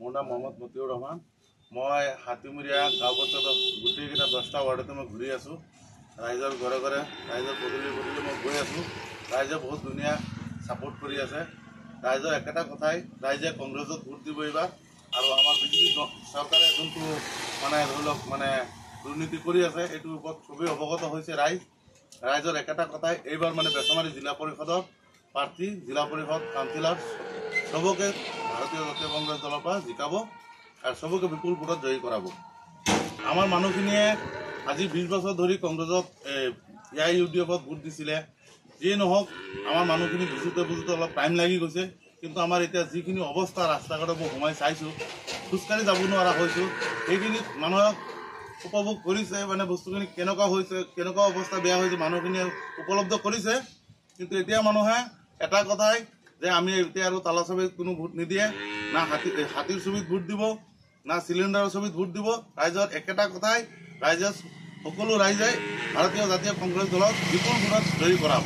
মোৰ নাম মোহাম্মদ মতিউৰ ৰহমান। মই হাতীমুৰীয়া গাঁও পঞ্চায়তৰ গোটেইকেইটা 10টা ৱাৰ্ডতে মই ঘূৰি আছোঁ। ৰাইজৰ ঘৰে ঘৰে ৰাইজৰ পদূলি পদূলি মই গৈ আছোঁ। ৰাইজে বহুত ধুনীয়া ছাপোৰ্ট কৰি আছে। ৰাইজৰ একেটা কথাই, ৰাইজে কংগ্ৰেছত ভোট দিব এইবাৰ। আৰু আমাৰ বিজেপি চৰকাৰে যোনটো মানে ধৰি লওক মানে দুৰ্নীতি কৰি আছে, এইটোৰ ওপৰত খুবেই অৱগত হৈছে ৰাইজৰ একেটা কথাই, এইবাৰ মানে বেচমাৰী জিলা পৰিষদৰ প্ৰাৰ্থী, জিলা পৰিষদ কাউন্সিলৰ চবকে ভাৰতীয় জাতীয় কংগ্ৰেছ দলৰ পৰা জিকাব আৰু চবকে বিপুল ভোটত জয়ী কৰাব। আমাৰ মানুহখিনিয়ে আজি 20 বছৰ ধৰি কংগ্ৰেছত AIUDFত ভোট দিছিলে। যিয়ে নহওক আমাৰ মানুহখিনি বুজোতে অলপ টাইম লাগি গৈছে। কিন্তু আমাৰ এতিয়া যিখিনি অৱস্থা, ৰাস্তা ঘাটত মই সোমাই চাইছোঁ, খোজকাঢ়ি যাব নোৱাৰা হৈছোঁ। সেইখিনিত মানুহক উপভোগ কৰিছে, মানে বস্তুখিনি কেনেকুৱা হৈছে, কেনেকুৱা অৱস্থা বেয়া হৈছে মানুহখিনিয়ে উপলব্ধ কৰিছে। কিন্তু এতিয়া মানুহে এটা কথাই যে আমি এতিয়া আৰু তালা ছবিত কোনো ভোট নিদিয়ে, না হাতীৰ ছবিত ভোট দিব, না চিলিণ্ডাৰৰ ছবিত ভোট দিব। ৰাইজৰ একেটা কথাই, সকলো ৰাইজে ভাৰতীয় জাতীয় কংগ্ৰেছ দলক বিপুল ভোটত জয়ী কৰাব।